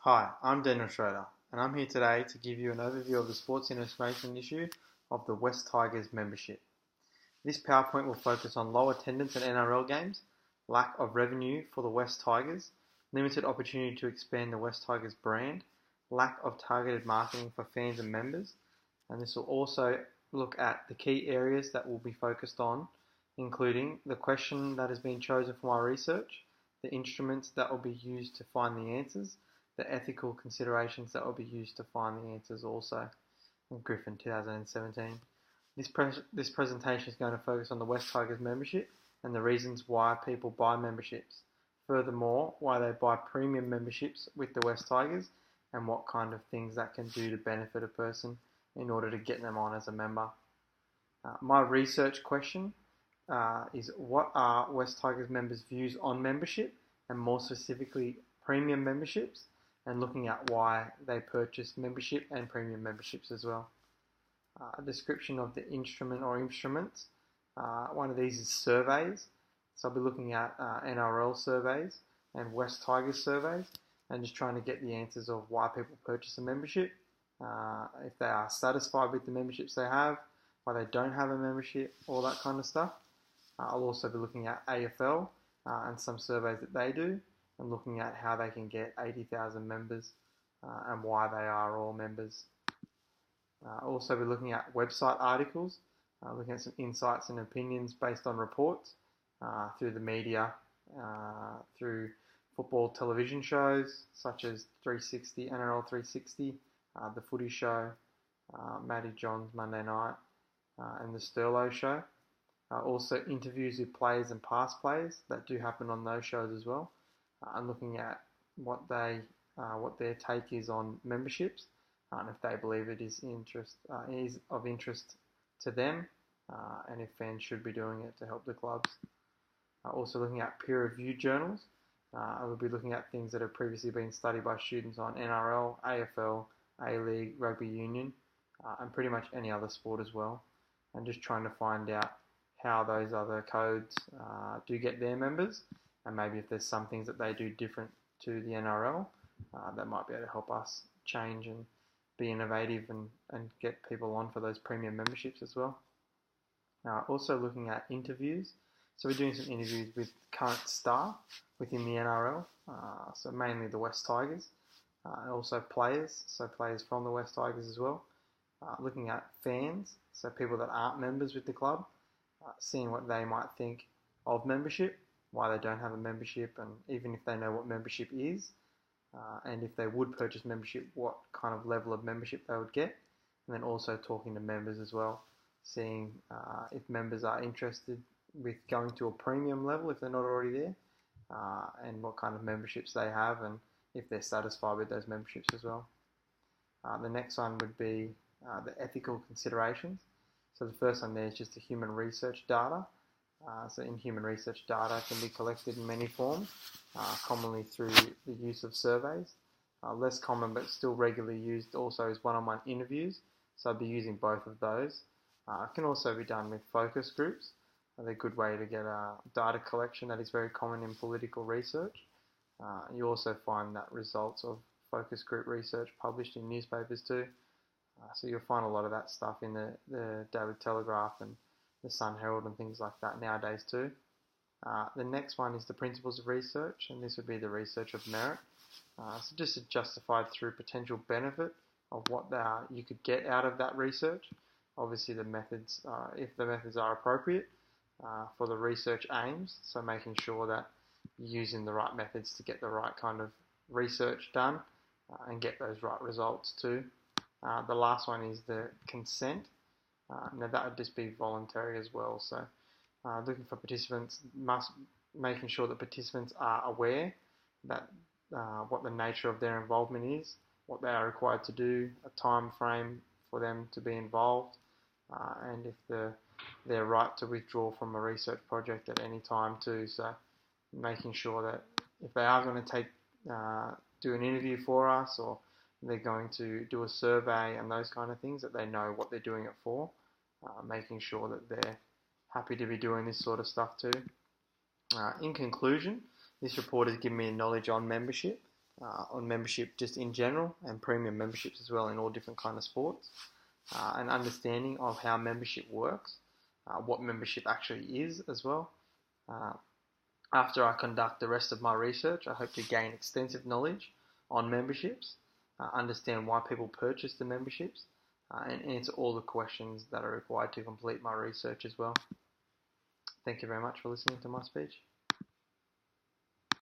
Hi, I'm Daniel Schroeder, and I'm here today to give you an overview of the Sports Information issue of the West Tigers membership. This PowerPoint will focus on low attendance at NRL games, lack of revenue for the West Tigers, limited opportunity to expand the West Tigers brand, lack of targeted marketing for fans and members, and this will also look at the key areas that will be focused on, including the question that has been chosen for my research, the instruments that will be used to find the answers, the ethical considerations that will be used to find the answers also in Griffin 2017. This presentation is going to focus on the West Tigers membership and the reasons why people buy memberships. Furthermore, why they buy premium memberships with the West Tigers and what kind of things that can do to benefit a person in order to get them on as a member. My research question is what are West Tigers members' views on membership and more specifically premium memberships, and looking at why they purchase membership and premium memberships as well. A description of the instrument or instruments. One of these is surveys. So I'll be looking at NRL surveys and West Tigers surveys and just trying to get the answers of why people purchase a membership, if they are satisfied with the memberships they have, why they don't have a membership, all that kind of stuff. I'll also be looking at AFL and some surveys that they do, and looking at how they can get 80,000 members and why they are all members. I'll also be looking at website articles, looking at some insights and opinions based on reports through the media, through football television shows such as 360, NRL 360, The Footy Show, Matty Johns Monday Night, and The Sterlo Show. Also interviews with players and past players that do happen on those shows as well. And looking at what their take is on memberships, and if they believe it is of interest to them, and if fans should be doing it to help the clubs. Also looking at peer-reviewed journals. I will be looking at things that have previously been studied by students on NRL, AFL, A-League, Rugby Union, and pretty much any other sport as well, and just trying to find out how those other codes do get their members, and maybe if there's some things that they do different to the NRL that might be able to help us change and be innovative and get people on for those premium memberships as well. Also looking at interviews. So we're doing some interviews with current staff within the NRL, so mainly the West Tigers, and also players, so players from the West Tigers as well. Looking at fans, so people that aren't members with the club, seeing what they might think of membership, why they don't have a membership, and even if they know what membership is, and if they would purchase membership, what kind of level of membership they would get, and then also talking to members as well, seeing if members are interested with going to a premium level if they're not already there, and what kind of memberships they have, and if they're satisfied with those memberships as well. The next one would be the ethical considerations. So the first one there is just the human research data. So in human research data can be collected in many forms, commonly through the use of surveys. Less common but still regularly used also is one-on-one interviews, so I'll be using both of those. It can also be done with focus groups. They're a good way to get data collection that is very common in political research. You also find that results of focus group research published in newspapers too. So you'll find a lot of that stuff in the Daily Telegraph and the Sun Herald and things like that nowadays too. The next one is the principles of research, and this would be the research of merit. So just justified through potential benefit of what you could get out of that research. Obviously the methods, if the methods are appropriate for the research aims, so making sure that you're using the right methods to get the right kind of research done and get those right results too. The last one is the consent. Now that would just be voluntary as well. So looking for participants, making sure that participants are aware that what the nature of their involvement is, what they are required to do, a time frame for them to be involved, and if their right to withdraw from a research project at any time too. So making sure that if they are going to do an interview for us, or they're going to do a survey and those kind of things, that they know what they're doing it for, making sure that they're happy to be doing this sort of stuff too. In conclusion, this report has given me knowledge on membership, on membership just in general, and premium memberships as well in all different kind of sports. An understanding of how membership works, what membership actually is as well. After I conduct the rest of my research, I hope to gain extensive knowledge on memberships, understand why people purchase the memberships, and answer all the questions that are required to complete my research as well. Thank you very much for listening to my speech.